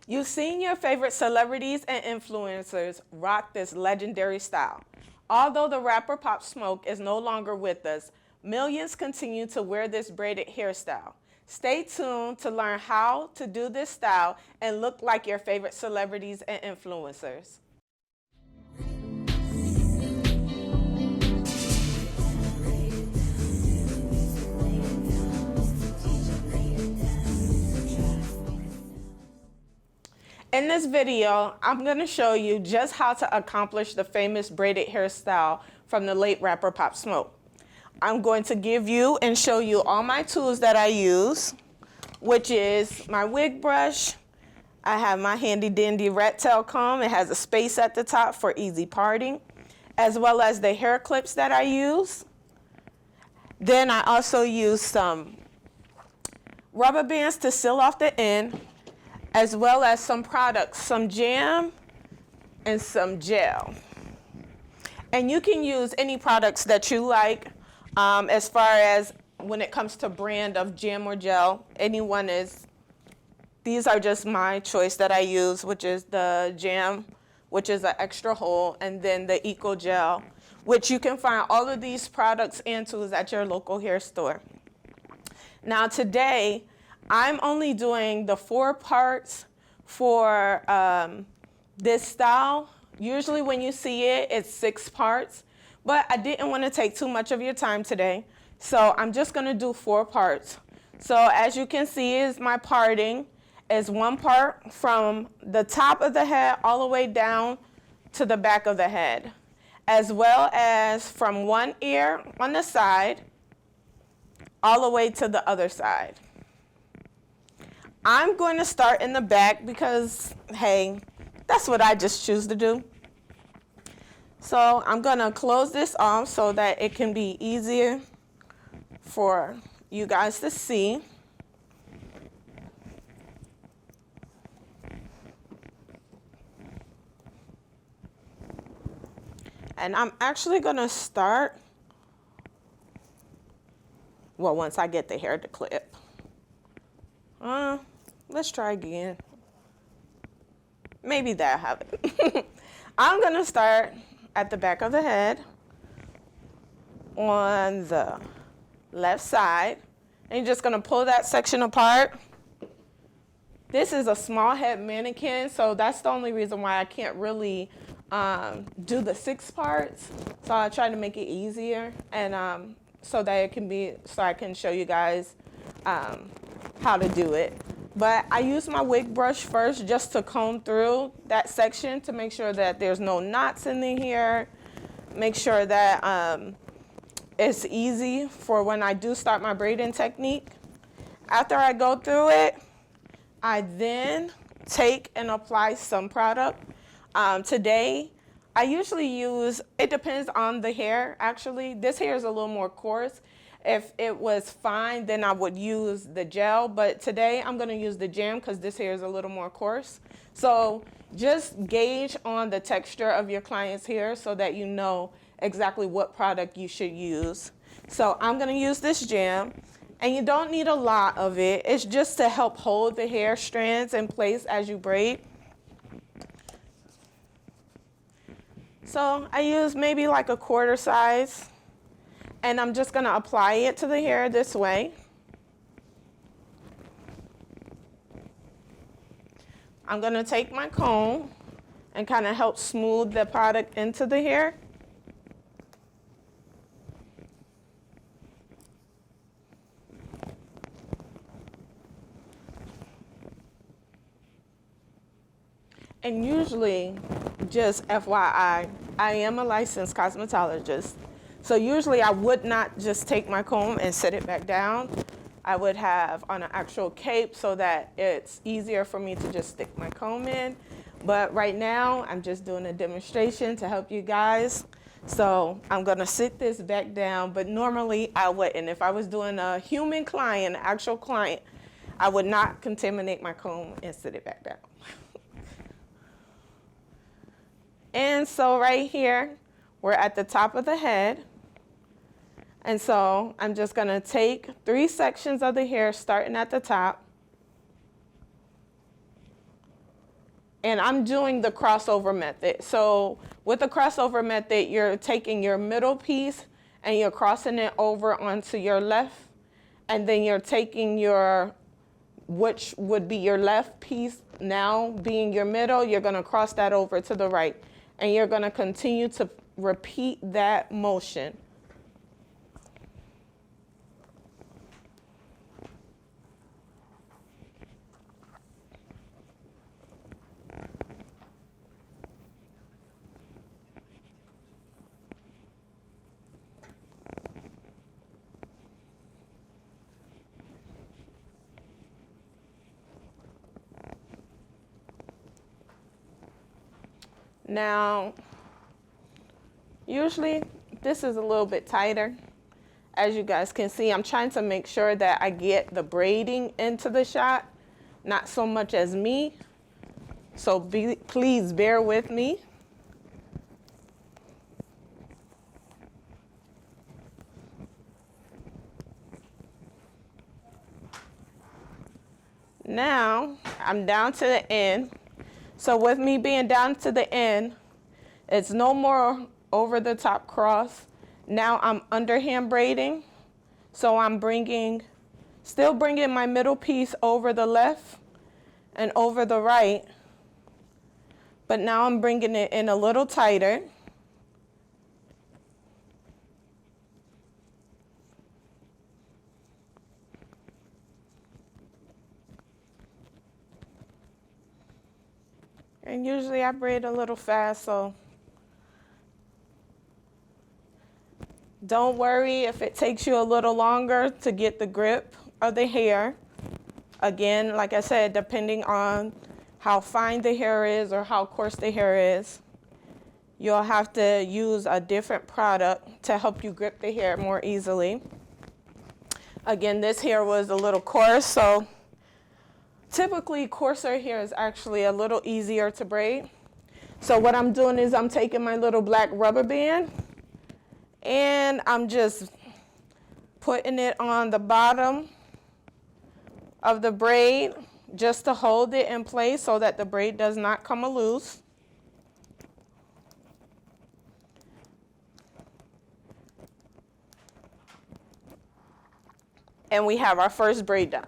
You've seen your favorite celebrities and influencers rock this legendary style. Although the rapper Pop Smoke is no longer with us, millions continue to wear this braided hairstyle. Stay tuned to learn how to do this style and look like your favorite celebrities and influencers. In this video, I'm going to show you just how to accomplish the famous braided hairstyle from the late rapper Pop Smoke. I'm going to give you and show you all my tools that I use, which is my wig brush. I have my handy dandy rat tail comb. It has a space at the top for easy parting, as well as the hair clips that I use. Then I also use some rubber bands to seal off the end, as well as some products, some jam and some gel. And you can use any products that you like as far as when it comes to brand of jam or gel. These are just my choice that I use, which is the jam, which is an extra whole, and then the Eco Gel, which you can find all of these products and tools at your local hair store. Now today, I'm only doing the 4 parts for this style. Usually when you see it, it's 6 parts, but I didn't want to take too much of your time today, so I'm just going to do 4 parts. So as you can see, is my parting is 1 part from the top of the head all the way down to the back of the head, as well as from one ear on the side all the way to the other side. I'm going to start in the back because, hey, that's what I just choose to do. So I'm going to close this off so that it can be easier for you guys to see. And I'm actually going to start, well, once I get the hair to clip. Let's try again. Maybe that'll have it. I'm going to start at the back of the head on the left side. And you're just going to pull that section apart. This is a small head mannequin, so that's the only reason why I can't really do the 6 parts. So I try to make it easier, and so that it can be, so I can show you guys how to do it. But I use my wig brush first just to comb through that section to make sure that there's no knots in the hair. Make sure that it's easy for when I do start my braiding technique. After I go through it, I then take and apply some product. Today, I usually use, it depends on the hair actually. This hair is a little more coarse. If it was fine, then I would use the gel, but today I'm gonna use the jam because this hair is a little more coarse. So just gauge on the texture of your client's hair so that you know exactly what product you should use. So I'm gonna use this jam, and you don't need a lot of it. It's just to help hold the hair strands in place as you braid. So I use maybe like a 1/4 size. And I'm just going to apply it to the hair this way. I'm going to take my comb and kind of help smooth the product into the hair. And usually, just FYI, I am a licensed cosmetologist. So usually I would not just take my comb and set it back down. I would have on an actual cape so that it's easier for me to just stick my comb in. But right now, I'm just doing a demonstration to help you guys. So I'm gonna sit this back down, but normally I wouldn't. If I was doing a human client, an actual client, I would not contaminate my comb and sit it back down. And so right here, we're at the top of the head. And so I'm just going to take 3 sections of the hair starting at the top. And I'm doing the crossover method. So with the crossover method, you're taking your middle piece and you're crossing it over onto your left. And then you're taking your, which would be your left piece now being your middle, you're gonna cross that over to the right. And you're gonna continue to repeat that motion. Now, usually this is a little bit tighter. As you guys can see, I'm trying to make sure that I get the braiding into the shot, not so much as me. So please bear with me. Now, I'm down to the end. So with me being down to the end, it's no more over the top cross. Now I'm underhand braiding. So I'm still bringing my middle piece over the left and over the right. But now I'm bringing it in a little tighter. And usually I braid a little fast, so don't worry if it takes you a little longer to get the grip of the hair. Again, like I said, depending on how fine the hair is or how coarse the hair is, you'll have to use a different product to help you grip the hair more easily. Again, this hair was a little coarse, so typically coarser hair is actually a little easier to braid. So what I'm doing is I'm taking my little black rubber band and I'm just putting it on the bottom of the braid just to hold it in place so that the braid does not come loose. And we have our first braid done.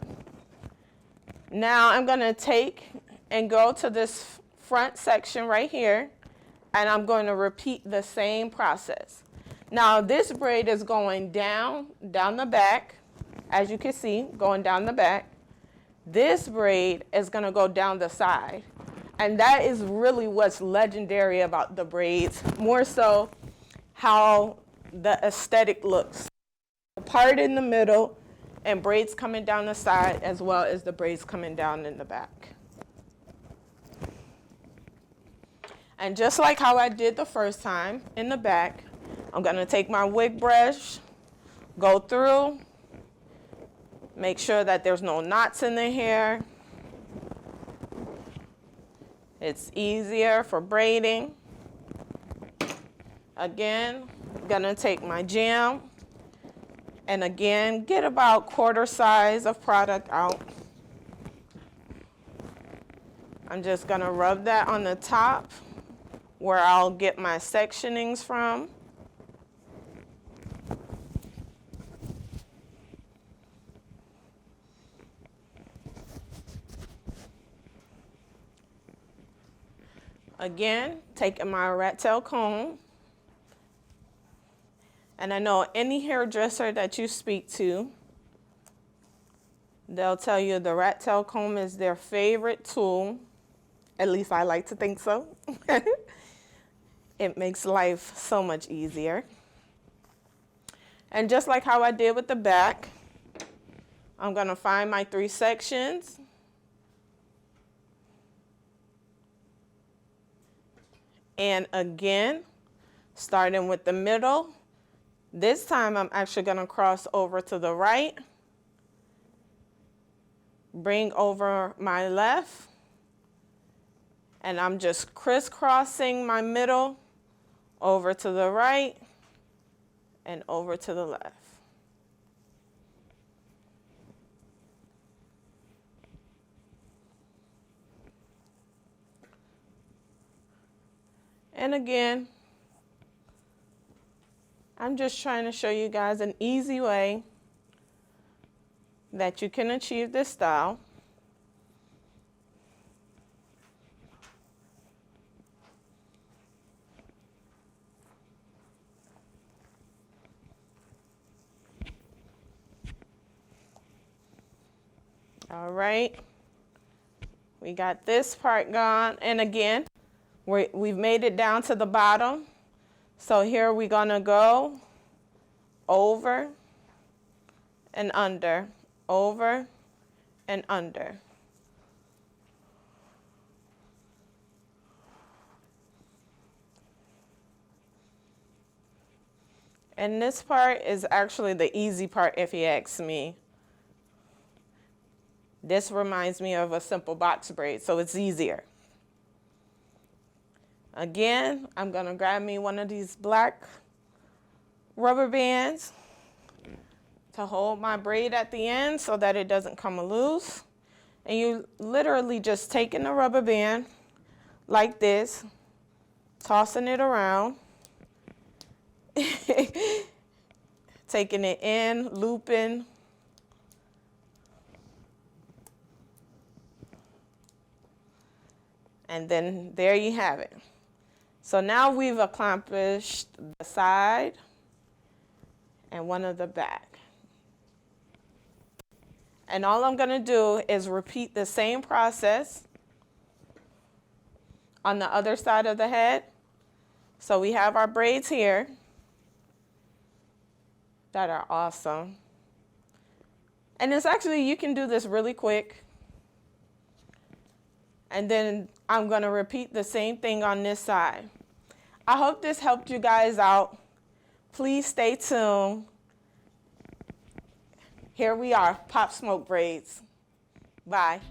Now I'm going to take and go to this front section right here, and I'm going to repeat the same process. Now this braid is going down the back, as you can see, going down the back. This braid is going to go down the side. And that is really what's legendary about the braids, more so how the aesthetic looks. The part in the middle and braids coming down the side as well as the braids coming down in the back. And just like how I did the first time in the back, I'm going to take my wig brush, go through, make sure that there's no knots in the hair. It's easier for braiding. Again, I'm going to take my jam and again, get about quarter size of product out. I'm just going to rub that on the top where I'll get my sectionings from. Again, taking my rat tail comb. And I know any hairdresser that you speak to, they'll tell you the rat tail comb is their favorite tool. At least I like to think so. It makes life so much easier. And just like how I did with the back, I'm going to find my 3 sections. And again, starting with the middle, this time I'm actually going to cross over to the right, bring over my left, and I'm just crisscrossing my middle over to the right and over to the left. And again, I'm just trying to show you guys an easy way that you can achieve this style. All right, we got this part gone. And again, we've made it down to the bottom. So here we're gonna go over and under, over and under. And this part is actually the easy part if you ask me. This reminds me of a simple box braid, so it's easier. Again, I'm gonna grab me one of these black rubber bands to hold my braid at the end so that it doesn't come loose. And you literally just taking the rubber band like this, tossing it around, taking it in, looping, and then there you have it. So now we've accomplished the side and one of the back. And all I'm gonna do is repeat the same process on the other side of the head. So we have our braids here that are awesome. And it's actually, you can do this really quick. And then I'm gonna repeat the same thing on this side. I hope this helped you guys out. Please stay tuned. Here we are, Pop Smoke Braids. Bye.